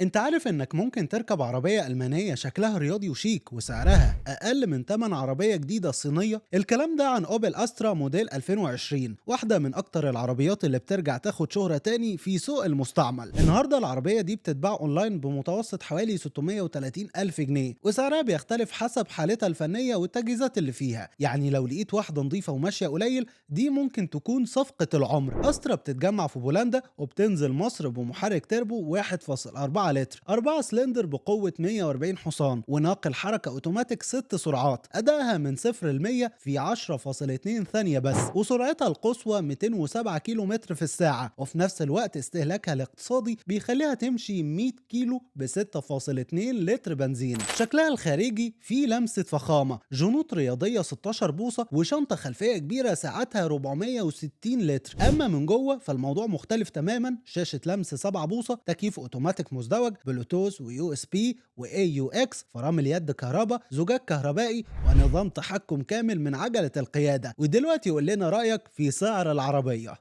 انت عارف انك ممكن تركب عربية ألمانية شكلها رياضي وشيك وسعرها أقل من تمن عربية جديدة صينية؟ الكلام ده عن أوبل أسترا موديل 2020، واحدة من أكتر العربيات اللي بترجع تاخد شهرة تاني في سوق المستعمل. النهاردة العربية دي بتتباع أونلاين بمتوسط حوالي 630 ألف جنيه، وسعرها بيختلف حسب حالتها الفنية والتجهيزات اللي فيها. يعني لو لقيت واحدة نظيفة وماشية قليل، دي ممكن تكون صفقة العمر. أسترا بتتجمع في بولندا وبتنزل مصر بمحرك تربو 1.4 لتر 4 سلندر بقوة 140 حصان، وناقل حركة اوتوماتيك 6 سرعات. أدائها من 0 ل 100 في 10.2 ثانية بس، وسرعتها القصوى 207 كيلو متر في الساعة. وفي نفس الوقت استهلاكها الاقتصادي بيخليها تمشي 100 كيلو ب 6.2 لتر بنزين. شكلها الخارجي فيه لمسة فخامة، جنوط رياضية 16 بوصة وشنطة خلفية كبيرة سعتها 460 لتر. أما من جوه فالموضوع مختلف تماما، شاشة لمس 7 بوصة، تكييف اوتوماتيك مزدوج، بلوتوث ويو اس بي واي يو اكس، فرامل يد كهرباء، زجاج كهربائي، ونظام تحكم كامل من عجلة القيادة. ودلوقتي قول لنا رأيك في سعر العربية.